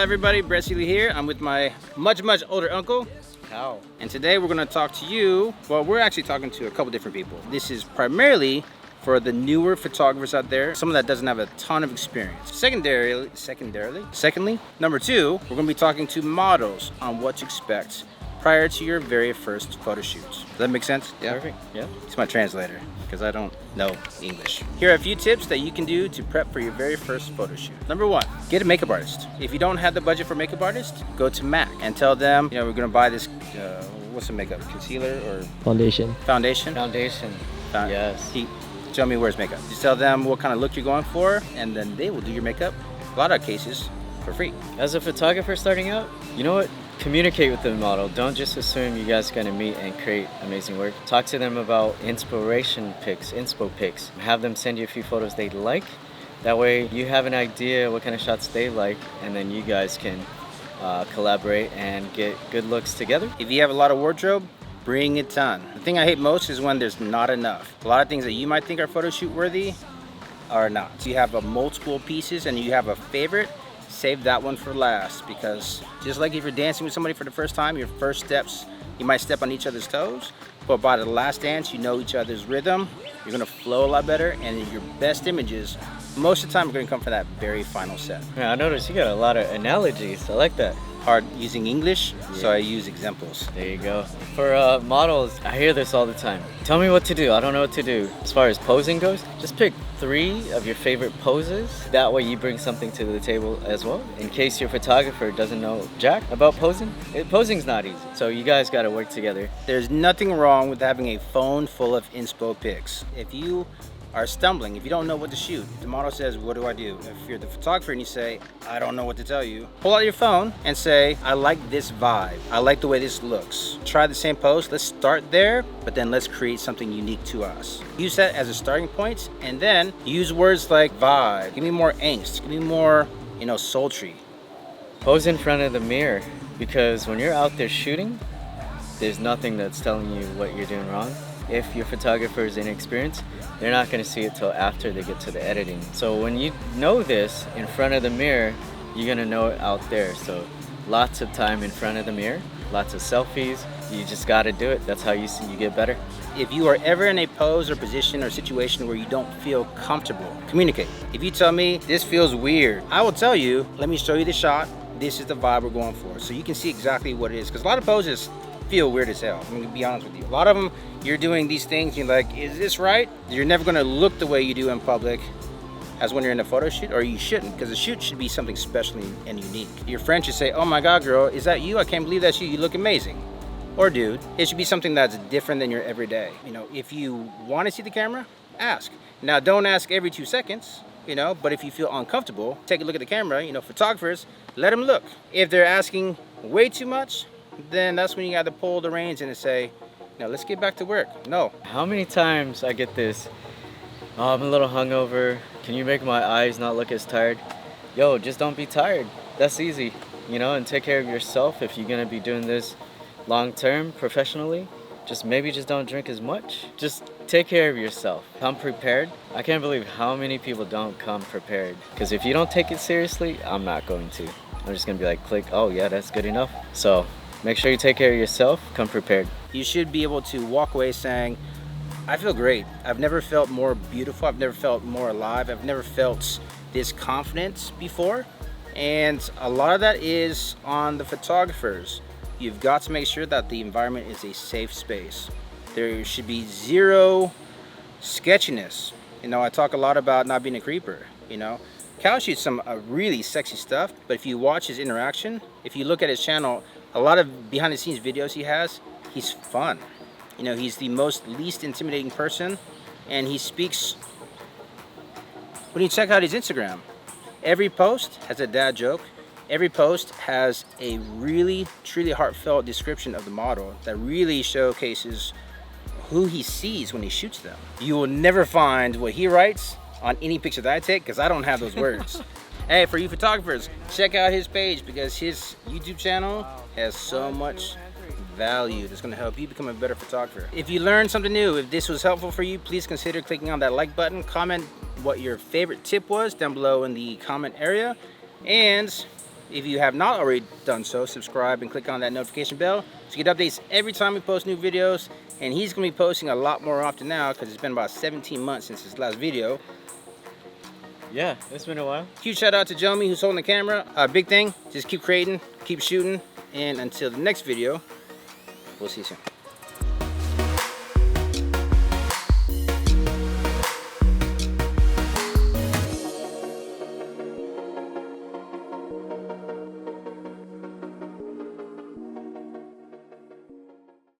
everybody, Brett Seeley here. I'm with my much older uncle, How? and today we're going to talk to you. Well, we're actually talking to a couple different people. This is primarily for the newer photographers out there, someone that doesn't have a ton of experience. Secondly, number two, we're going to be talking to models on what to expect prior to your very first photo shoot. Does that make sense? Yeah. Perfect. Yeah. He's my translator because I don't know English. Here are a few tips that you can do to prep for your very first photo shoot. Number one, get a makeup artist. If you don't have the budget for a makeup artist, go to MAC and tell them, you know, we're gonna buy this, what's the makeup? Concealer or? Foundation. Foundation? Foundation. Yes. Joemy wears makeup. Just tell them what kind of look you're going for, and then they will do your makeup, a lot of cases, for free. As a photographer starting out, you know what? Communicate with the model. Don't just assume you guys are gonna meet and create amazing work. Talk to them about inspiration pics, inspo pics. Have them send you a few photos they like. That way you have an idea what kind of shots they like, and then you guys can collaborate and get good looks together. If you have a lot of wardrobe, bring a ton. The thing I hate most is when there's not enough. A lot of things that you might think are photo shoot worthy are not. So you have multiple pieces and you have a favorite, save that one for last, because just like if you're dancing with somebody for the first time, your first steps, you might step on each other's toes, but by the last dance, you know each other's rhythm, you're gonna flow a lot better, and your best images, most of the time, are gonna come from that very final set. Yeah, I noticed you got a lot of analogies. I like that. Hard using English, so I use examples. There you go. For models, I hear this all the time. Tell me what to do. I don't know what to do. As far as posing goes, just pick 3 of your favorite poses. That way you bring something to the table as well. In case your photographer doesn't know jack about posing, posing's not easy. So you guys gotta work together. There's nothing wrong with having a phone full of inspo pics. If you are stumbling, if you don't know what to shoot, the model says, what do I do? If you're the photographer and you say, I don't know what to tell you, pull out your phone and say, I like this vibe. I like the way this looks. Try the same pose. Let's start there, but then let's create something unique to us. Use that as a starting point, and then use words like vibe. Give me more angst. Give me more, sultry. Pose in front of the mirror, because when you're out there shooting, there's nothing that's telling you what you're doing wrong. If your photographer is inexperienced, they're not going to see it till after they get to the editing. So when you know this in front of the mirror, you're going to know it out there. So lots of time in front of the mirror, lots of selfies. You just got to do it. That's how you get better. If you are ever in a pose or position or situation where you don't feel comfortable, communicate. If you tell me this feels weird, I will tell you, let me show you the shot. This is the vibe we're going for. So you can see exactly what it is. Because a lot of poses feel weird as hell. I'm gonna be honest with you. A lot of them, you're doing these things, you're like, is this right? You're never gonna look the way you do in public as when you're in a photo shoot, or you shouldn't, because the shoot should be something special and unique. Your friend should say, oh my God, girl, is that you? I can't believe that's you. You look amazing. Or dude, it should be something that's different than your everyday. If you want to see the camera, ask. Now, don't ask every 2 seconds, but if you feel uncomfortable, take a look at the camera. Photographers, let them look. If they're asking way too much, then that's when you got to pull the reins in and say, no, let's get back to work. No. How many times I get this, oh, I'm a little hungover. Can you make my eyes not look as tired? Yo, just don't be tired. That's easy, and take care of yourself. If you're going to be doing this long term, professionally, maybe just don't drink as much. Just take care of yourself. Come prepared. I can't believe how many people don't come prepared. Because if you don't take it seriously, I'm not going to. I'm just going to be like, click, oh yeah, that's good enough. So make sure you take care of yourself. Come prepared. You should be able to walk away saying, I feel great. I've never felt more beautiful. I've never felt more alive. I've never felt this confidence before. And a lot of that is on the photographers. You've got to make sure that the environment is a safe space. There should be zero sketchiness. I talk a lot about not being a creeper. Kao shoots some really sexy stuff, but if you watch his interaction, if you look at his channel, a lot of behind the scenes videos he has, he's fun. He's the least intimidating person, and he speaks. When you check out his Instagram, every post has a dad joke. Every post has a really, truly heartfelt description of the model that really showcases who he sees when he shoots them. You will never find what he writes on any picture that I take, because I don't have those words. Hey, for you photographers, check out his page, because his YouTube channel has so much value that's going to help you become a better photographer. If you learned something new, if this was helpful for you, please consider clicking on that like button. Comment what your favorite tip was down below in the comment area. And If you have not already done so, subscribe and click on that notification bell to get updates every time we post new videos. And he's going to be posting a lot more often now because it's been about 17 months since his last video. Yeah, it's been a while. Huge shout out to Joemy who's holding the camera. Big thing, just keep creating, keep shooting, and until the next video, we'll see you soon.